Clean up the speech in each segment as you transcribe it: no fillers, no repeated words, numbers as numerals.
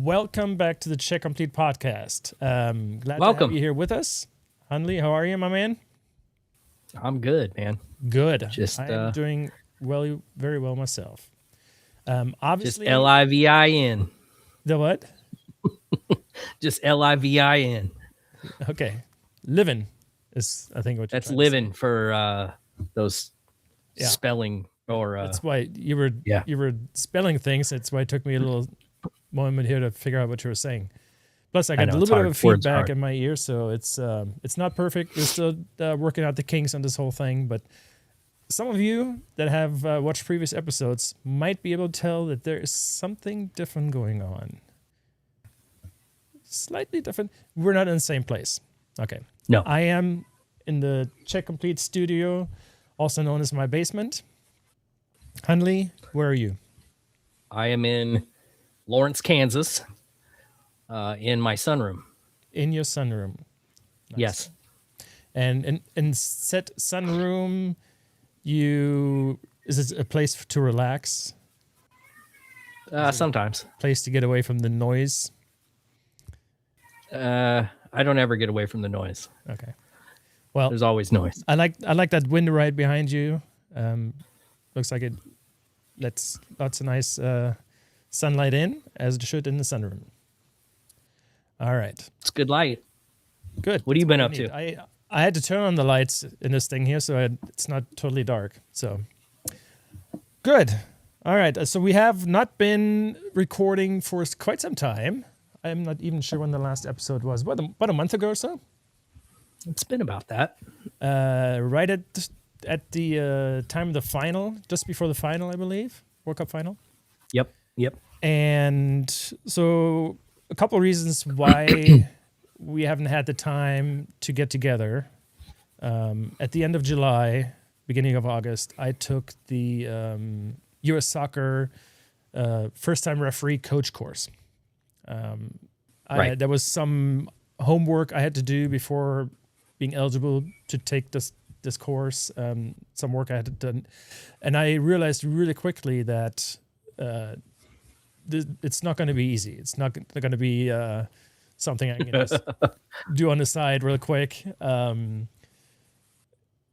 Welcome back to the Check Complete podcast. Glad to Welcome. have you here with us. Hunley, how are you, my man? I'm good, man. Good. Just I'm doing well, very well myself. just Obviously, LIVIN. the what? Just LIVIN. Okay, living is I think what you're That's trying to say. living for those Yeah. spelling or That's why you were yeah. you were spelling things. That's why it took me a little moment here to figure out what you were saying. Plus, I got know, a it's little bit hard. of Words feedback hard. in my ear, so it's not perfect. We're still working out the kinks on this whole thing, but some of you that have watched previous episodes might be able to tell that there is something different going on. Slightly different. We're not in the same place. Okay. No. I am in the Check Complete studio, also known as my basement. Hunley, where are you? I am in Lawrence, Kansas, in my sunroom. In your sunroom. Nice. Yes. And in said sunroom, is it a place to relax? Sometimes. Place to get away from the noise? I don't ever get away from the noise. Okay. Well, There's always noise. I like that window right behind you. Looks like it lets lots of nice sunlight in, as it should in the sunroom. All right. It's good light. Good. What have you been I up need. to? I had to turn on the lights in this thing here, so it's not totally dark. So good. All right. So we have not been recording for quite some time. I'm not even sure when the last episode was. About a month ago or so. It's been about that. Right at the time of the final, just before the final, I believe, World Cup final. Yep. And so a couple of reasons why we haven't had the time to get together. At the end of July, beginning of August, I took the U.S. Soccer first-time referee coach course. Right. There was some homework I had to do before being eligible to take this course. Some work I had to done, and I realized really quickly that it's not going to be easy. It's not going to be something I can just do on the side real quick.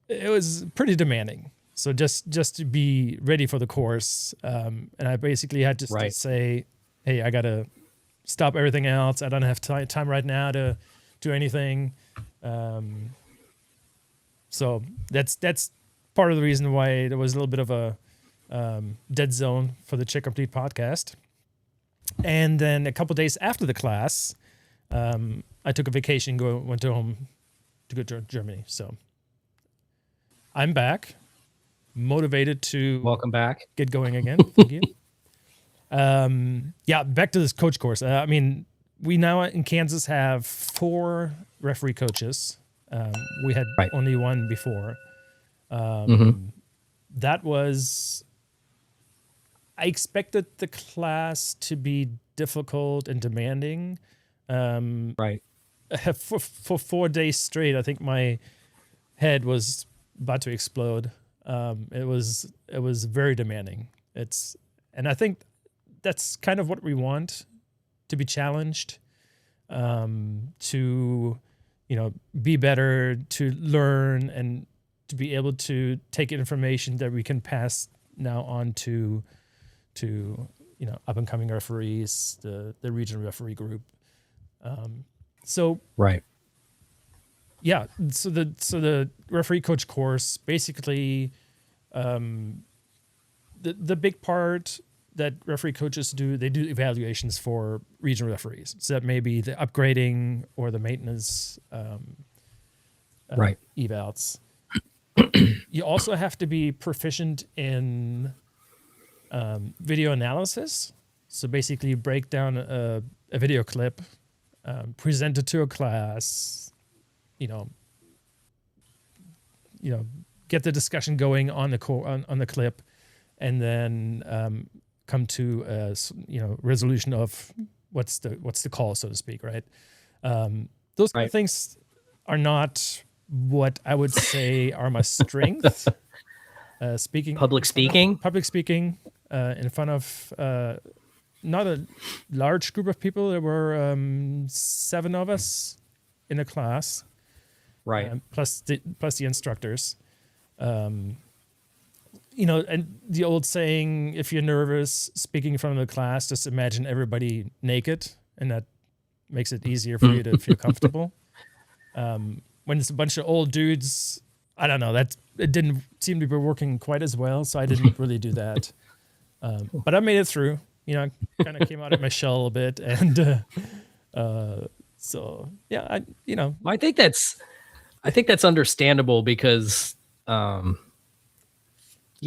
It was pretty demanding. So just to be ready for the course, and I basically had to Right. say, hey, I got to stop everything else. I don't have time right now to do anything. So that's part of the reason why there was a little bit of a dead zone for the Check Complete podcast. And then a couple days after the class, I took a vacation, went home to go to Germany. So I'm back, motivated to Welcome back. get going again. Thank you. Back to this coach course. I mean, we now in Kansas have 4 referee coaches. We had Right. only one before. That was, I expected the class to be difficult and demanding. Right. For 4 days straight, I think my head was about to explode. It was very demanding. And I think that's kind of what we want, to be challenged, to be better, to learn, and to be able to take information that we can pass now on to up and coming referees, the regional referee group. Right. Yeah, so the referee coach course, basically, the big part that referee coaches do, they do evaluations for regional referees. So that may be the upgrading or the maintenance Right. evals. You also have to be proficient in video analysis. So basically, you break down a video clip, present it to a class, get the discussion going on the clip, and then come to a resolution of what's the call, so to speak, right? Those kind of things are not what I would say are my strength. Public speaking in front of not a large group of people. There were 7 of us in a class, Right. plus the instructors. You know, and the old saying, if you're nervous speaking in front of the class, just imagine everybody naked, and that makes it easier for you to feel comfortable. When it's a bunch of old dudes, I don't know, that it didn't seem to be working quite as well, so I didn't really do that. But I made it through. You know, kind of came out of my shell a little bit, and so yeah, I think that's understandable because, you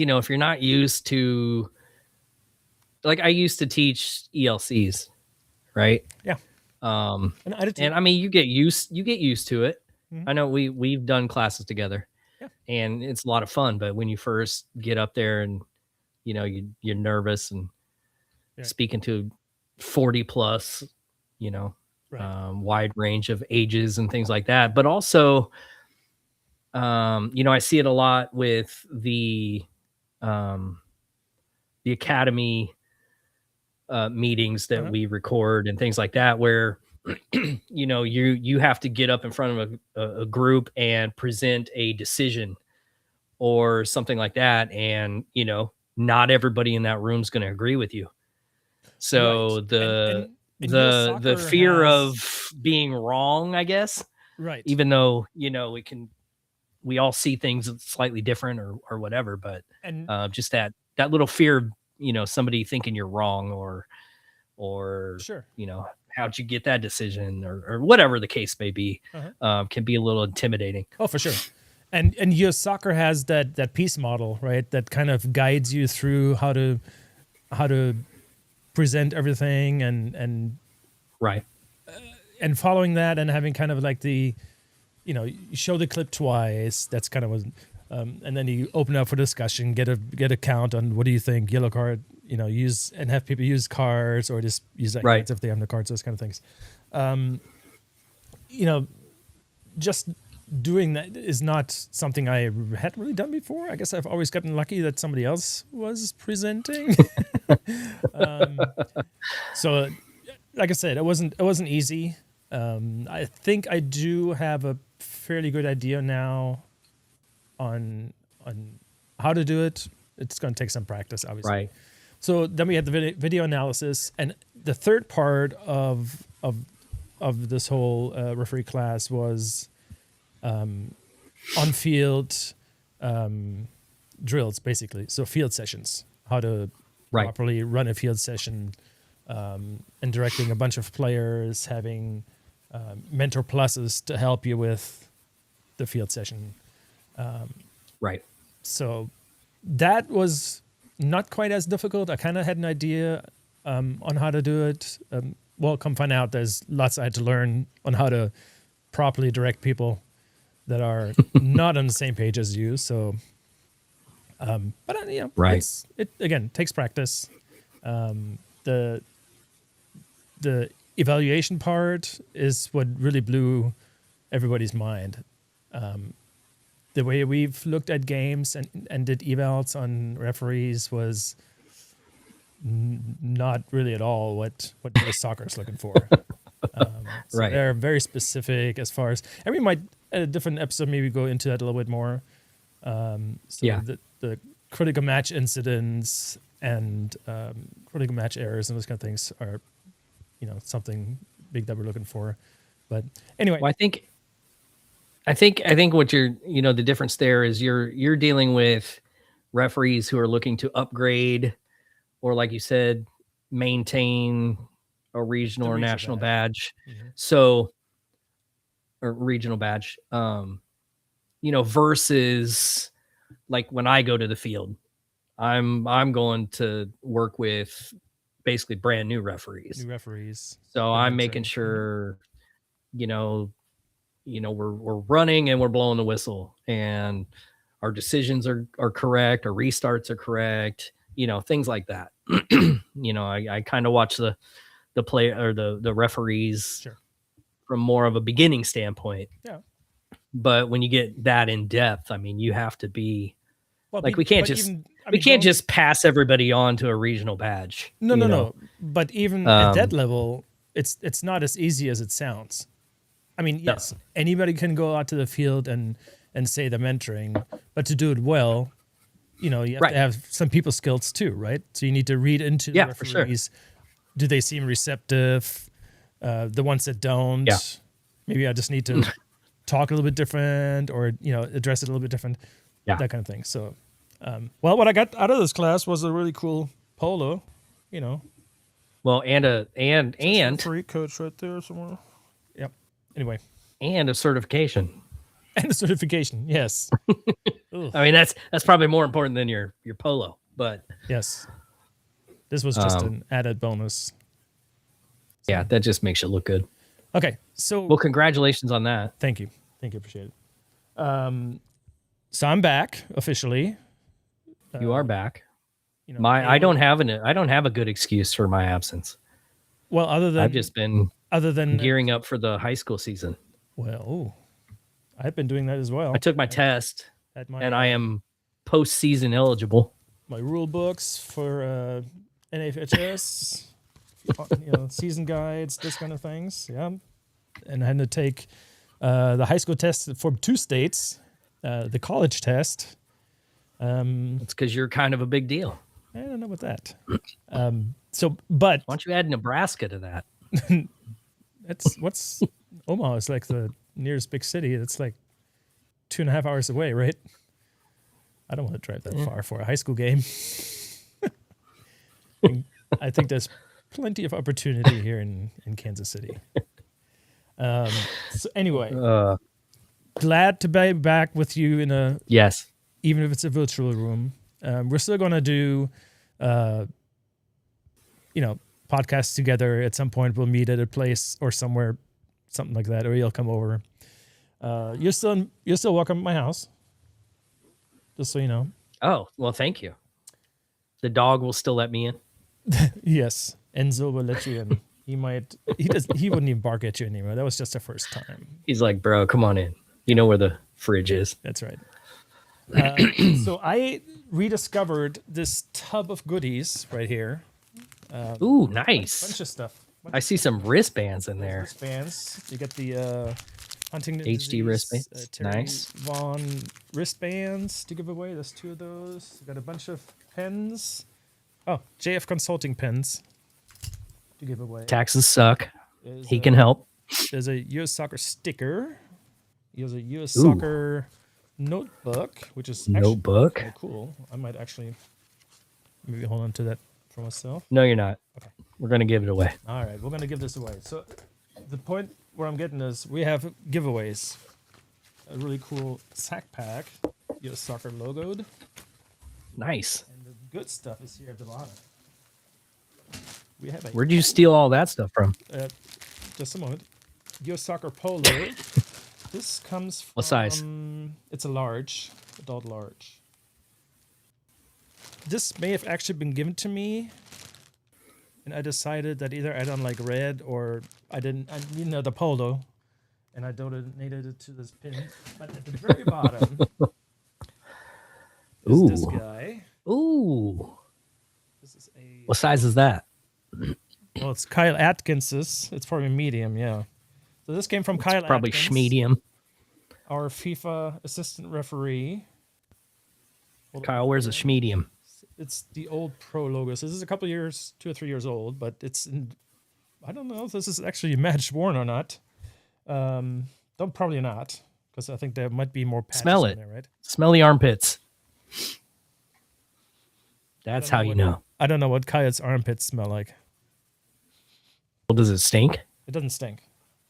know, if you're not used to, like, I used to teach ELCs, right? Yeah. And I mean, you get used to it. Mm-hmm. I know we've done classes together, yeah, and it's a lot of fun. But when you first get up there and, you know, you're nervous and speaking to 40 plus, you know, wide range of ages and things like that. But also, you know, I see it a lot with the academy meetings that we record and things like that, where you know, you have to get up in front of a group and present a decision or something like that, and you know, not everybody in that room is going to agree with you. So the fear of being wrong, I guess, even though, you know, we all see things slightly different or whatever, but just that little fear, you know, somebody thinking you're wrong or you know, how'd you get that decision or whatever the case may be, can be a little intimidating. Oh, for sure. And US Soccer has that peace model, right? That kind of guides you through how to present everything and right. And following that and having kind of like the, you know, you show the clip twice. That's kind of what, and then you open up for discussion, get a count on what do you think, yellow card, you know, use and have people use cards or just use that cards if they have the cards, those kind of things. You know, just doing that is not something I hadn't really done before. I guess I've always gotten lucky that somebody else was presenting. So, like I said, it wasn't easy. I think I do have a fairly good idea now on how to do it. It's going to take some practice, obviously. Right. So then we had the video analysis, and the third part of this whole referee class was on-field drills, basically. So field sessions, how to properly run a field session, and directing a bunch of players, having mentor pluses to help you with the field session. Right. So that was not quite as difficult. I kind of had an idea on how to do it. Well, come find out, there's lots I had to learn on how to properly direct people that are not on the same page as you. So, but you know, it again takes practice. The evaluation part is what really blew everybody's mind. The way we've looked at games and did evals on referees was not really at all what US Soccer is looking for. So they're very specific as far as, and we might at a different episode maybe go into that a little bit more. The critical match incidents and critical match errors and those kind of things are, you know, something big that we're looking for. But anyway, well, I think what you're, you know, the difference there is you're dealing with referees who are looking to upgrade or, like you said, maintain a regional or national badge. Mm-hmm. So, or regional badge, you know, versus like when I go to the field, I'm going to work with basically brand new referees. So I'm making sure, you know, we're running and we're blowing the whistle and our decisions are correct. Our restarts are correct, you know, things like that. You know, I kind of watch the play or the referees from more of a beginning standpoint. Yeah. But when you get that in depth, I mean, you have to be we can't just We can't just pass everybody on to a regional badge. No. But even at that level, it's not as easy as it sounds. I mean, yes, anybody can go out to the field and say they're mentoring, but to do it well, you have to have some people skills too, right? So you need to read into the referees. For sure. Do they seem receptive? The ones that don't, maybe I just need to talk a little bit different or, address it a little bit different, that kind of thing. So, what I got out of this class was a really cool polo, Well, and free coach right there somewhere. Yep. Anyway. And a certification. And a certification, yes. I mean, that's probably more important than your polo, but yes. This was just an added bonus. So. Yeah, that just makes you look good. Okay, so... Well, congratulations on that. Thank you. Appreciate it. So I'm back, officially. You are back. I don't have a good excuse for my absence. Well, I've just been gearing up for the high school season. Well, I've been doing that as well. I took my test, and I am postseason eligible. My rule books for NFHS, season guides, this kind of things. Yeah, and I had to take the high school test for 2 states, the college test. It's because you're kind of a big deal. I don't know about that. But why don't you add Nebraska to that? What's Omaha is like the nearest big city. It's like 2.5 hours away, right? I don't want to drive that far for a high school game. I think there's plenty of opportunity here in Kansas City. So anyway, glad to be back with you in a even if it's a virtual room. We're still going to do, podcasts together at some point. We'll meet at a place or somewhere, something like that, or you'll come over. You're still welcome at my house. Just so you know. Oh, well, thank you. The dog will still let me in. Yes, Enzo will let you in. He wouldn't even bark at you anymore. That was just the first time. He's like, bro, come on in. You know where the fridge is. That's right. So I rediscovered this tub of goodies right here. Ooh, nice. Bunch of stuff. I see some wristbands in there. Wristbands. You get the Huntington HD disease, wristbands. Terry Nice. Vaughn wristbands to give away. There's 2 of those. Got a bunch of pens. Oh, JF Consulting pens to give away. Taxes suck. He can help. There's a US Soccer sticker. There's a US Soccer notebook, which is notebook. Actually cool. I might actually maybe hold on to that for myself. No, you're not. Okay. We're going to give it away. All right. We're going to give this away. So the point where I'm getting is we have giveaways. A really cool sack pack. US Soccer logoed. Nice. And the good stuff is here at the bottom. We have Where'd you steal all that stuff from? Just a moment. US Soccer polo. This comes from... What size? It's a large. Adult large. This may have actually been given to me, and I decided that either I don't like red or I didn't know the polo, and I donated it to this pin. But at the very bottom is this guy. Ooh. This is a... What size is that? Well, it's Kyle Atkins's. It's probably medium, yeah. So this came from Kyle probably Atkins, schmedium. Our FIFA assistant referee. Kyle wears a schmedium. It's the old pro logo. So this is a couple years, 2 or 3 years old, but I don't know if this is actually match worn or not. Probably not, because I think there might be more patches Smell it. in there, right? Smell the armpits. That's how you know. I don't know what Kyle's armpits smell like. Well, does it stink? It doesn't stink.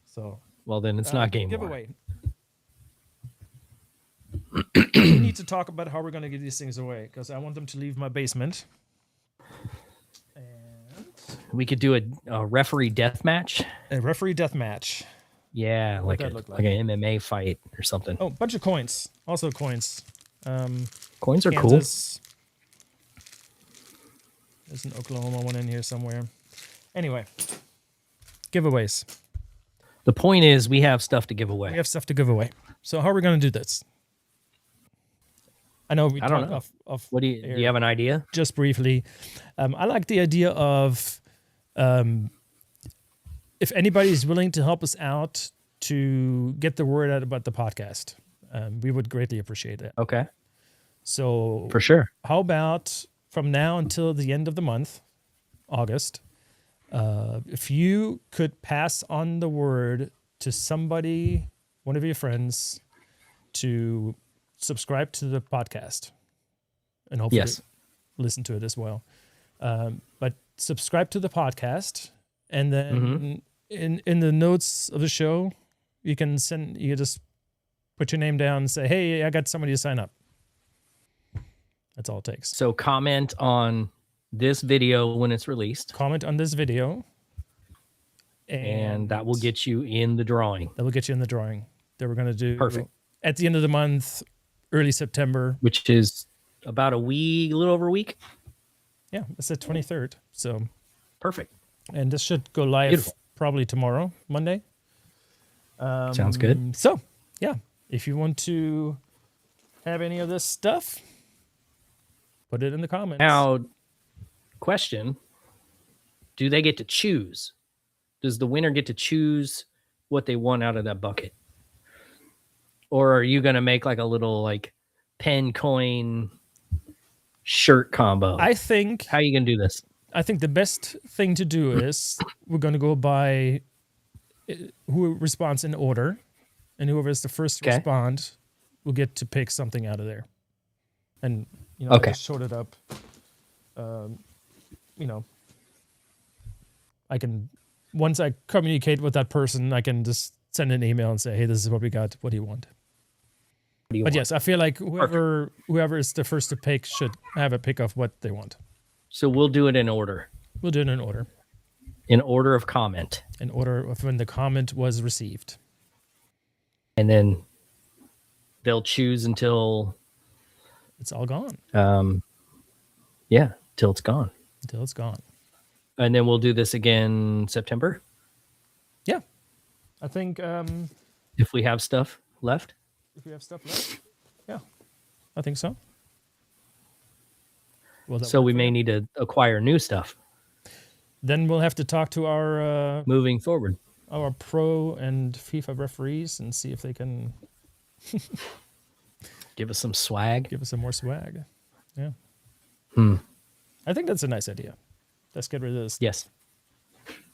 So well, then it's not game giveaway. We need to talk about how we're going to give these things away, because I want them to leave my basement. And we could do a referee death match. A referee death match. Yeah, like an MMA fight or something. Oh, bunch of coins. Also coins. Coins are Kansas. Cool. There's an Oklahoma one in here somewhere. Anyway, giveaways. The point is we have stuff to give away. We have stuff to give away. So how are we going to do this? I know we I don't talked know. off What do you air you have an idea? just briefly. I like the idea of if anybody's willing to help us out to get the word out about the podcast, we would greatly appreciate it. Okay, So for sure. how about from now until the end of the month, August, if you could pass on the word to somebody, one of your friends, to subscribe to the podcast and hopefully Yes. listen to it as well. But subscribe to the podcast, and then in the notes of the show, you just put your name down and say, "Hey, I got somebody to sign up." That's all it takes. So comment on this video when it's released, Comment on this video, and that will get you in the drawing. that will get you in the drawing that we're going to do Perfect. at the end of the month, early September. Which is about a little over a week. Yeah, it's the 23rd. So, Perfect. and this should go live Beautiful. probably tomorrow, Monday. Sounds good. So, yeah, if you want to have any of this stuff, put it in the comments. Now, question: do they get to choose? Does the winner get to choose what they want out of that bucket, or are you going to make like a little like pen coin shirt combo? I think How are you going to do this? I think the best thing to do is we're going to go by who responds in order, and whoever is the first to Okay. respond will get to pick something out of there. And Okay. I just showed it up. I can once I communicate with that person, I can just send an email and say, "Hey, this is what we got. What do you want?" What do you But want? yes, I feel like whoever is the first to pick should have a pick of what they want. So we'll do it in order. We'll do it in order. In order of comment. In order of when the comment was received. And then they'll choose until It's all gone. till it's gone. Until it's gone. And then we'll do this again September Yeah. I think if we have stuff left. if we have stuff left. Yeah. I think so. Well, So we may need to acquire new stuff then we'll have to talk to our moving forward. pro and FIFA referees and see if they can Give us some swag. give us some more swag. Yeah. Hmm. I think that's a nice idea. Let's get rid of this. Yes.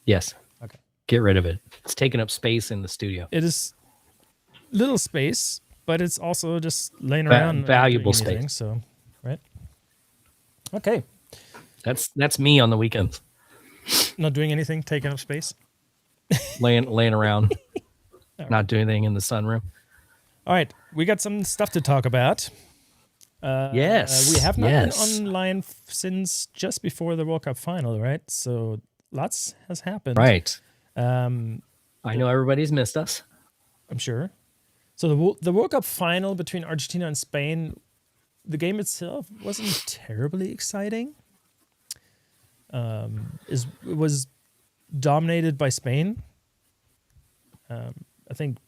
Yes. Okay. Get rid of it. It's taking up space in the studio. It is little space, but it's also just laying around. not valuable doing anything, space. So, right. Okay. That's me on the weekends, Not doing anything, taking up space. laying around, not doing anything in the sunroom. All right. We got some stuff to talk about. Yes. We have not yes. been online since just before the World Cup final, right? So lots has happened. Right. Um, I know everybody's missed us. I'm sure. So the World Cup final between Argentina and Spain, the game itself wasn't terribly exciting. It was dominated by Spain. I think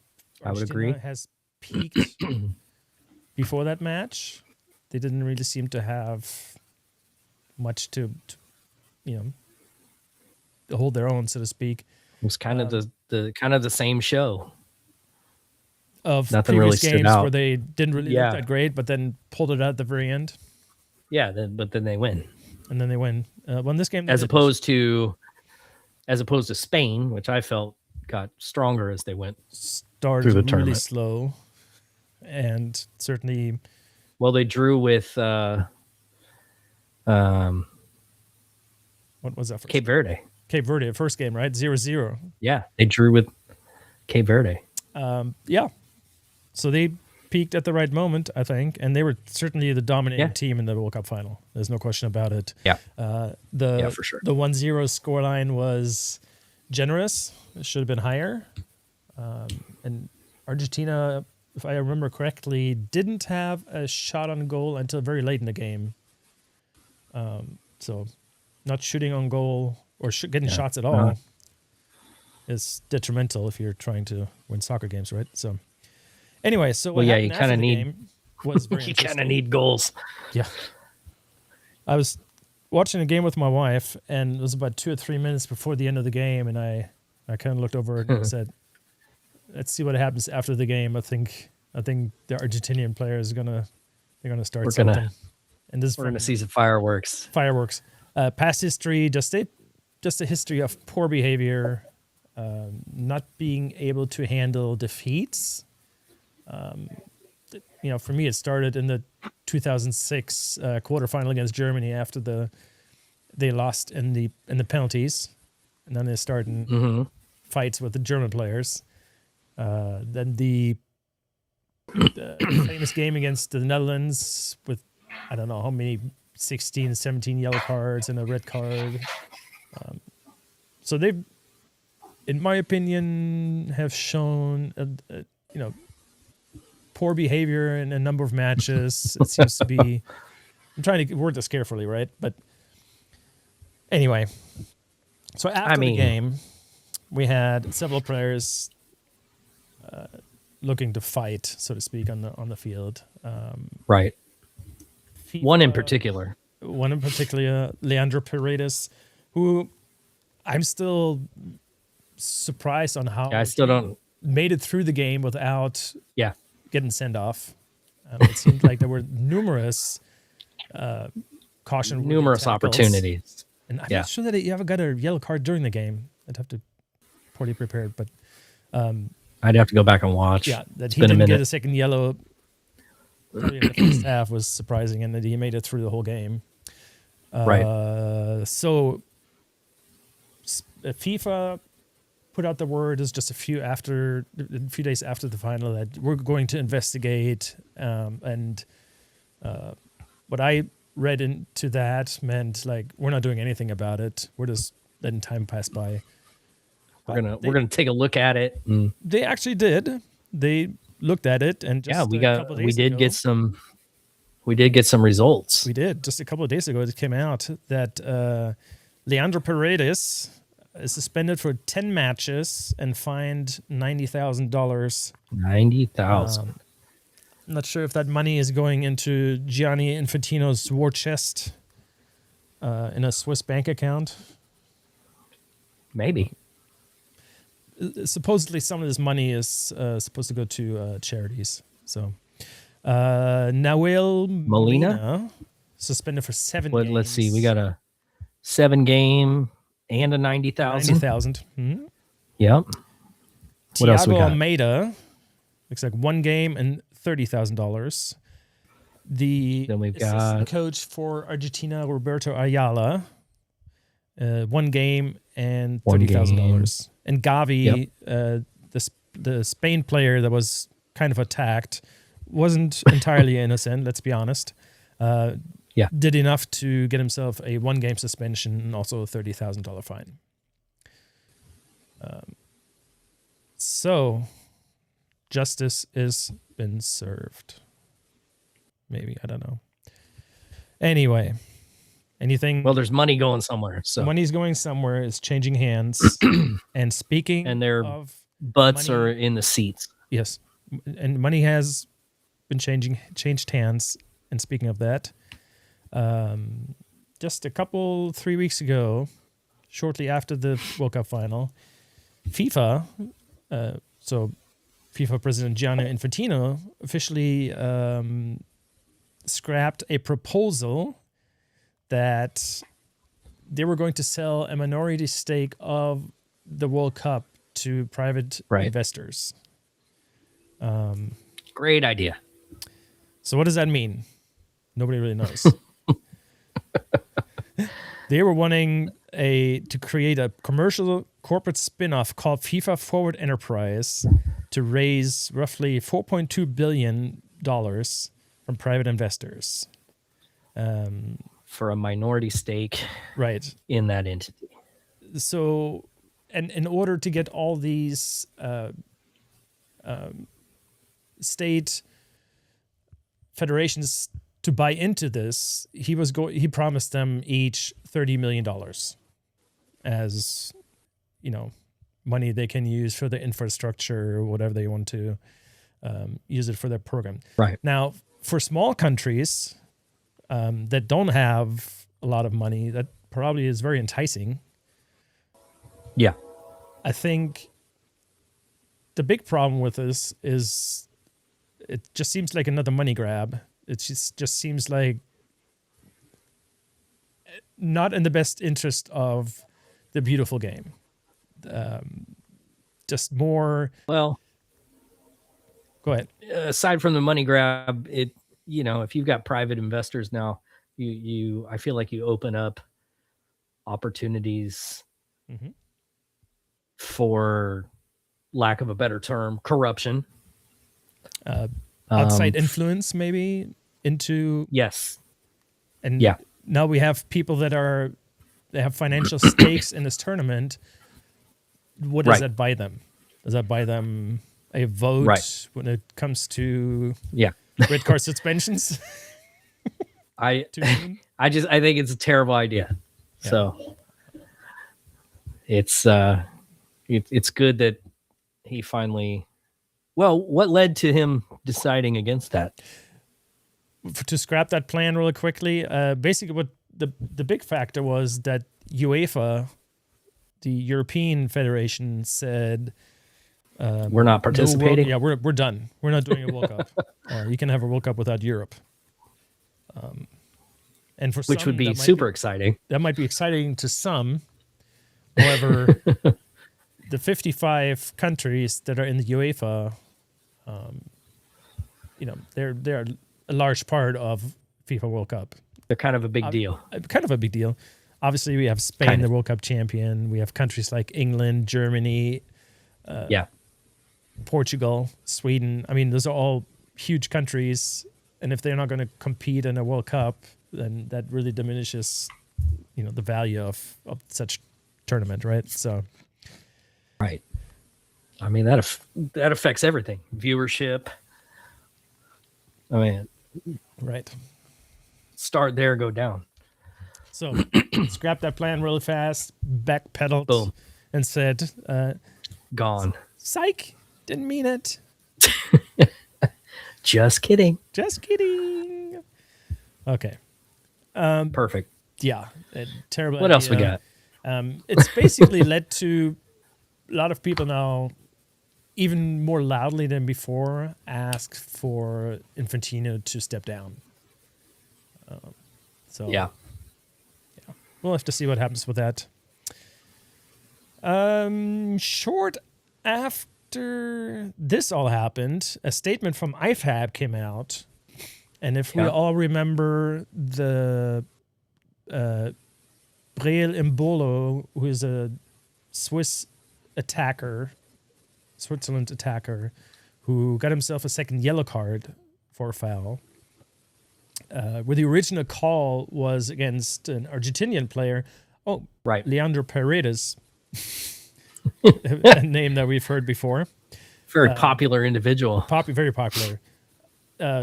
I would Argentina agree. has peaked before that match. They didn't really seem to have much to hold their own, so to speak. It was kind of the same show. Of Nothing previous really stood games out. where they didn't really Yeah. look that great, but then pulled it out at the very end, Yeah, but then they win. and then they win. Won this game, they As didn't. opposed to Spain, which I felt got stronger as they went. Started through the really tournament. slow, and certainly Well, they drew with what was that first? Cape Verde. Cape Verde, first game, right? 0-0. Yeah, they drew with Cape Verde. Yeah. So they peaked at the right moment, I think, and they were certainly the dominating Yeah. team in the World Cup final. There's no question about it. Yeah. Yeah, for sure. The 1-0 scoreline was generous. It should have been higher. And Argentina, if I remember correctly, didn't have a shot on goal until very late in the game. So not shooting on goal or getting shots at all is detrimental if you're trying to win soccer games, right? So anyway, so Well, yeah, you kind of need- game, was very You kind of interesting. need goals. Yeah. I was watching a game with my wife, and it was about 2 or 3 minutes before the end of the game, and I kind of looked over and said, "Let's see what happens after the game." I think the Argentinian players they're gonna start something. And this is We're going to from see some fireworks. fireworks. Past history, just a history of poor behavior, not being able to handle defeats. For me, it started in the 2006 quarterfinal against Germany after they lost in the penalties, and then they started fights with the German players. Then the famous game against the Netherlands with I don't know how many 16, 17 yellow cards and a red card. So they've, in my opinion, have shown poor behavior in a number of matches. It seems to be. I'm trying to word this carefully, right? But anyway, so after the game, we had several players looking to fight, so to speak, on the field. Right. FIFA, One in particular, Leandro Paredes, who I'm still surprised on how I still don't made it through the game without Yeah. getting sent off. It seemed like there were numerous opportunities. And I'm not sure that you ever got a yellow card during the game. I'd have to poorly prepared, but I'd have to go back and watch. yeah, that It's he been didn't a get minute. a second yellow early in the first half was surprising, and that he made it through the whole game. Right. So FIFA put out the word is just a few days after the final that we're going to investigate. And what I read into that meant like we're not doing anything about it. We're just letting time pass by. We're gonna take a look at it. They actually did. They looked at it, and just we did get some results. We did just a couple of days ago. It came out that Leandro Paredes is suspended for 10 matches and fined $90,000. $90,000. I'm not sure if that money is going into Gianni Infantino's war chest in a Swiss bank account. Maybe. Supposedly, some of this money is supposed to go to charities. So, Nahuel Molina suspended for 7 games. Let's see. We got a 7-game and a 90,000. 90,000. Mm-hmm. Yep. What else we Thiago got? Almeida looks like 1 game and $30,000. Then we've assistant got coach for Argentina, Roberto Ayala, 1 game and $30,000. And Gavi, the Spain player that was kind of attacked, wasn't entirely innocent. Let's be honest. Did enough to get himself a 1-game suspension and also a $30,000 fine. So, justice has been served. Maybe, I don't know. Anyway, anything? Well, there's money going somewhere. So money's going somewhere. It's changing hands. And speaking and their of butts money, are in the seats. Yes, and money has been changed hands. And speaking of that, just 3 weeks ago, shortly after the World Cup final, FIFA, so FIFA President Gianni Infantino officially scrapped a proposal that they were going to sell a minority stake of the World Cup to private investors. Great idea. So what does that mean? Nobody really knows. They were wanting to create a commercial corporate spin-off called FIFA Forward Enterprise to raise roughly $4.2 billion from private investors. For a minority stake in that entity. So, and in order to get all these state federations to buy into this, he promised them each $30 million as, money they can use for the infrastructure or whatever they want to use it for their program. Right. Now, for small countries that don't have a lot of money, that probably is very enticing. Yeah. I think the big problem with this is it just seems like another money grab. It just seems like not in the best interest of the beautiful game. Just more. Well, Go ahead. aside from the money grab, if you've got private investors now, I feel like you open up opportunities for lack of a better term, corruption. Outside influence, maybe, into... Yes. And now we have people that have financial stakes in this tournament. What does that buy them? Does that buy them a vote when it comes to red card suspensions? I think it's a terrible idea. Yeah. So it's good that he finally... Well, what led to him deciding against that? To scrap that plan really quickly, basically what the big factor was that UEFA, the European Federation, said we're not participating. We're done. We're not doing a World Cup. You can have a World Cup without Europe. And for which some, would be super exciting. That might be exciting to some. However, the 55 countries that are in the UEFA, they're a large part of FIFA World Cup. They're kind of a big deal. Kind of a big deal. Obviously, we have Spain, the World Cup champion. We have countries like England, Germany, Portugal, Sweden. I mean, those are all huge countries. And if they're not going to compete in a World Cup, then that really diminishes, the value of such tournament, right? So, right. I mean, that affects everything. Viewership. I mean, right. Start there, go down. So scrap that plan really fast, backpedaled, boom, and said, gone. Psych, didn't mean it. Just kidding. Just kidding. Okay. Perfect. Yeah. Terrible. What else we got? It's basically led to a lot of people now, even more loudly than before, ask for Infantino to step down. We'll have to see what happens with that. Short after this all happened, a statement from IFAB came out. And if we all remember the Breel Embolo, who is a Switzerland attacker, who got himself a second yellow card for a foul, where the original call was against an Argentinian player. Oh, right. Leandro Paredes, a name that we've heard before. Very popular individual. Very popular.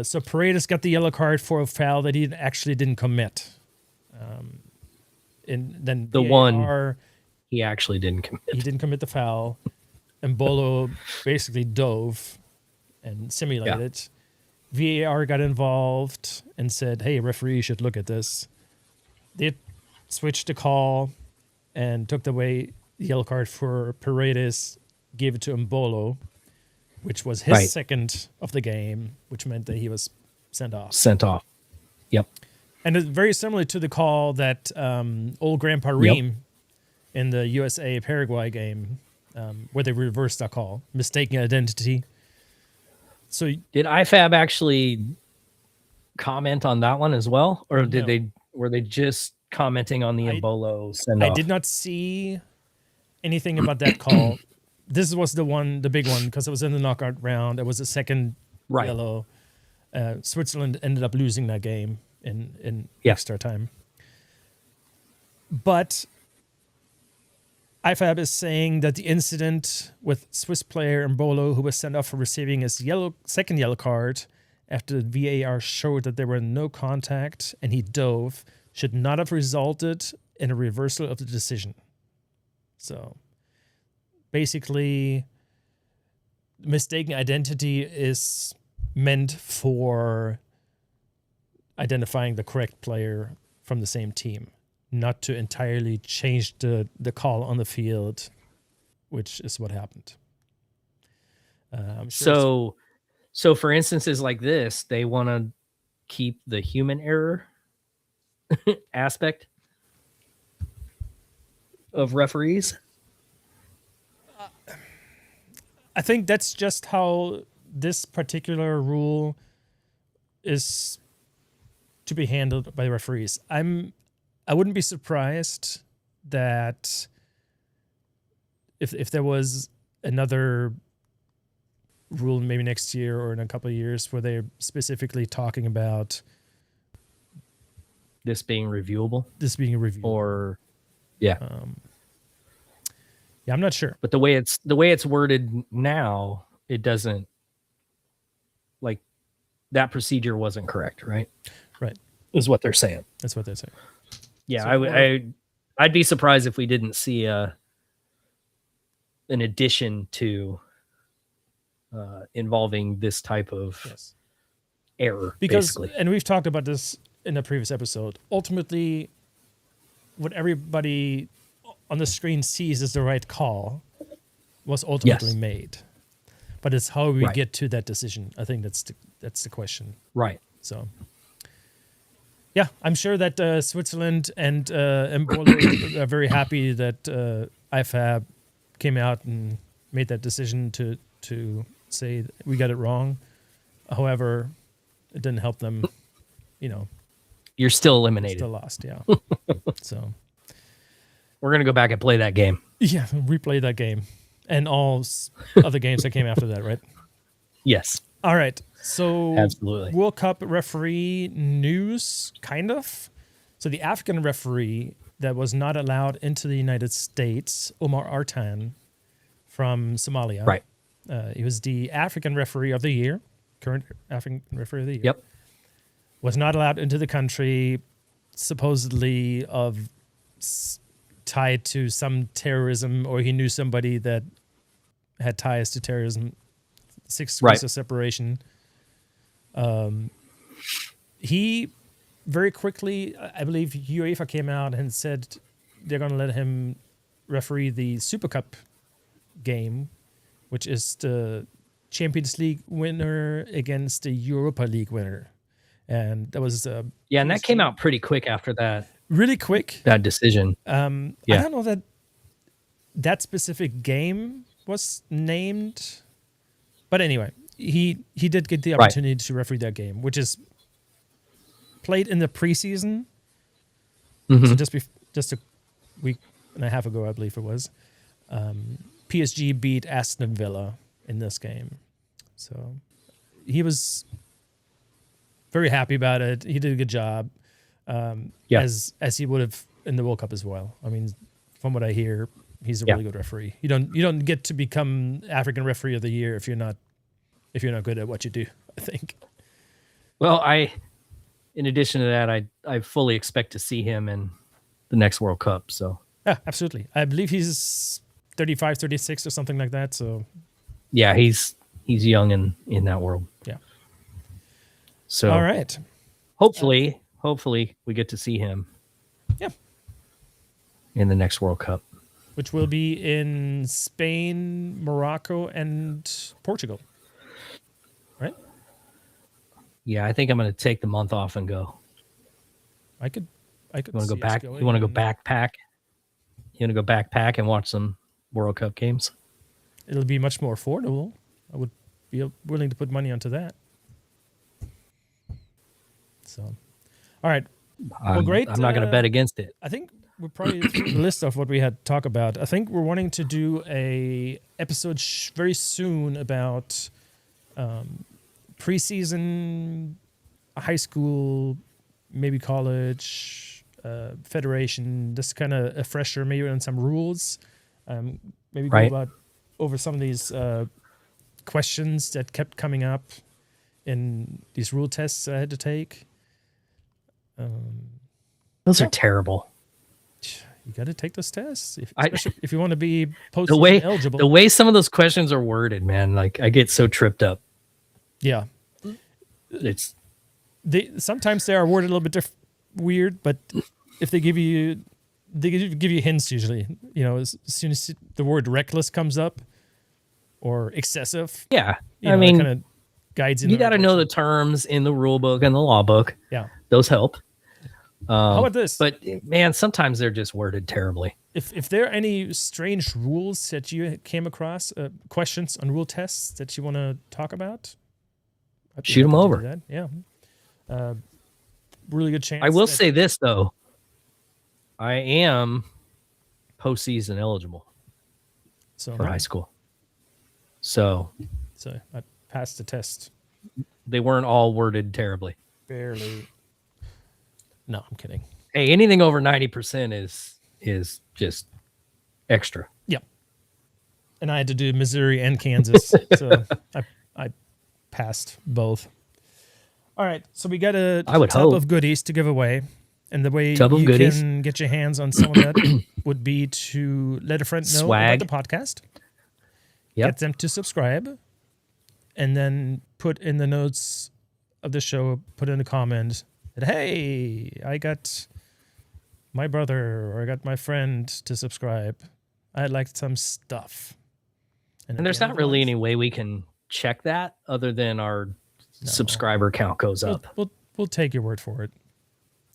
So Paredes got the yellow card for a foul that he actually didn't commit. And then the VAR, one he actually didn't commit. He didn't commit the foul. Embolo basically dove and simulated. VAR got involved and said, hey, referee, you should look at this. They switched the call and took away the yellow card for Paredes, gave it to Embolo, which was his second of the game, which meant that he was sent off. Yep. And it's very similar to the call that old Grandpa Reem in the USA-Paraguay game, where they reversed that call, mistaken identity. So did IFAB actually comment on that one as well? Or were they just commenting on the Embolo send-off? I did not see anything about that call. This was the big one, because it was in the knockout round. It was the second yellow. Switzerland ended up losing that game in extra time. But IFAB is saying that the incident with Swiss player Embolo, who was sent off for receiving his second yellow card after the VAR showed that there were no contact and he dove, should not have resulted in a reversal of the decision. So basically, mistaken identity is meant for identifying the correct player from the same team, not to entirely change the call on the field, which is what happened. I'm sure So for instances like this, they want to keep the human error aspect of referees. I think that's just how this particular rule is to be handled by referees. I wouldn't be surprised that if there was another rule maybe next year or in a couple of years where they're specifically talking about this being reviewable, or yeah. I'm not sure. But the way it's worded now, it doesn't, like, that procedure wasn't correct, right? Right. Is what they're saying. That's what they're saying. Yeah, So I'd be surprised if we didn't see an addition to involving this type of error, because basically. And we've talked about this in a previous episode. Ultimately, what everybody on the screen sees as the right call was ultimately made, but it's how we get to that decision. I think that's the question. Right. So, yeah, I'm sure that Switzerland and Embolo are very happy that IFAB came out and made that decision to say that we got it wrong. However, it didn't help them. You're still eliminated. Still lost, yeah. So we're gonna go back and play that game. Yeah, replay that game and all other games that came after that, right? Yes. All right. So absolutely. World Cup referee news, kind of. So the African referee that was not allowed into the United States, Omar Artan from Somalia. Right. He was the African referee of the year, current African referee of the year. Yep. Was not allowed into the country, supposedly tied to some terrorism, or he knew somebody that had ties to terrorism. 6 degrees of separation. He very quickly, I believe UEFA came out and said they're going to let him referee the Super Cup game, which is the Champions League winner against the Europa League winner. And that was and that came out pretty quick after that. Really quick. That decision. I don't know that specific game was named, but anyway, he did get the opportunity to referee that game, which is played in the preseason. Mm-hmm. So just a week and a half ago, I believe it was. PSG beat Aston Villa in this game, so he was very happy about it. He did a good job, as he would have in the World Cup as well. I mean, from what I hear, he's a really good referee. You don't get to become African referee of the year if you're not good at what you do, I think. Well, in addition to that, I fully expect to see him in the next World Cup. So yeah, absolutely. I believe he's 35, 36 or something like that. So yeah, he's young in that world. Yeah. So all right. Hopefully we get to see him. Yeah. In the next World Cup, which will be in Spain, Morocco, and Portugal. Right? Yeah, I think I'm going to take the month off and go. I could. You want to go back? You want to go backpack? You want to go backpack and watch some World Cup games? It'll be much more affordable. I would be willing to put money onto that. So, all right. Well, great. I'm not going to bet against it. I think we're probably through the list of what we had to talk about. I think we're wanting to do a episode very soon about preseason, high school, maybe college, federation. Just kind of a fresher, maybe on some rules. Maybe go over some of these questions that kept coming up in these rule tests I had to take. Those are terrible. You got to take those tests if you want to be post eligible. The way some of those questions are worded, man, like I get so tripped up. Yeah, it's sometimes they are worded a little bit weird, but if they give you hints usually. As soon as the word reckless comes up or excessive, Yeah, I mean, kind of guides you got to know the terms in the rule book and the law book. Yeah, those help. How about this? But man, sometimes they're just worded terribly. If there are any strange rules that you came across, questions on rule tests that you want to talk about, shoot them over. Yeah. Really good chance. I will say this though. I am postseason eligible for high school. So I passed the test. They weren't all worded terribly. Barely. No, I'm kidding. Hey, anything over 90% is just extra. Yeah. And I had to do Missouri and Kansas. So I passed both. All right. So we got a tub of goodies to give away. And the way you can get your hands on some of that would be to let a friend know about the podcast. Get them to subscribe. And then put in the notes of the show, put in a comment that, hey, I got my brother or I got my friend to subscribe. I like some stuff. And there's not really any way we can check that other than our subscriber count goes up. We'll take your word for it.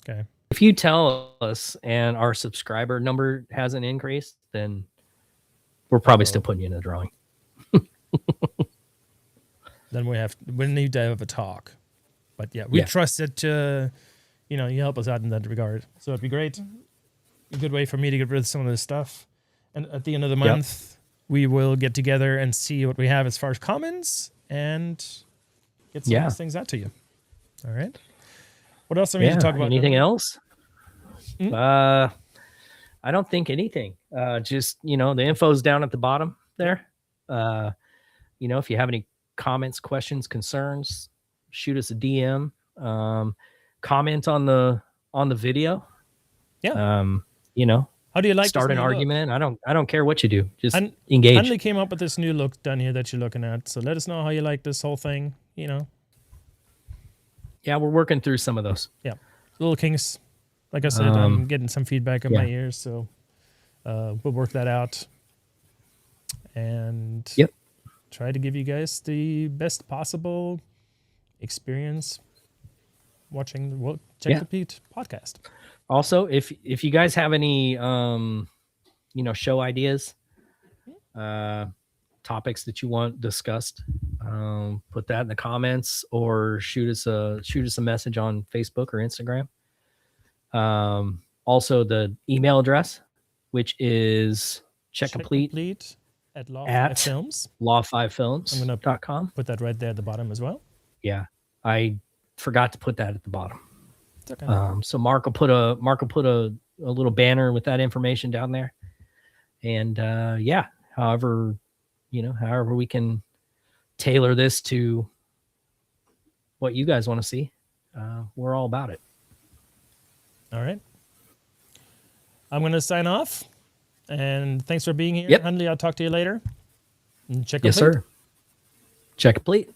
Okay. If you tell us and our subscriber number hasn't increased, then we're probably still putting you in the drawing. Then we need to have a talk. But yeah, we trust that you help us out in that regard. So it'd be great. A good way for me to get rid of some of this stuff. And at the end of the month, we will get together and see what we have as far as comments and get some of those things out to you. All right. What else do we need to talk about? Anything else? I don't think anything. Just, the info's down at the bottom there. If you have any comments, questions, concerns, shoot us a DM. Comment on the video. Yeah. How do you like start an argument? I don't care what you do. Just engage. Hunley came up with this new look down here that you're looking at. So let us know how you like this whole thing. Yeah, we're working through some of those. Yeah. Little kinks. Like I said, I'm getting some feedback in my ears, so we'll work that out. And try to give you guys the best possible experience watching the Check the Beat podcast. Also, if you guys have any show ideas, topics that you want discussed, put that in the comments or shoot us a message on Facebook or Instagram. Also the email address, which is checkcomplete at law5films. I'm going to put that right there at the bottom as well. Yeah, I forgot to put that at the bottom. It's okay. So Mark will put a little banner with that information down there, and however we can tailor this to what you guys want to see, we're all about it. All right. I'm going to sign off, and thanks for being here. Hunley, I'll talk to you later. Yes, sir. Check complete.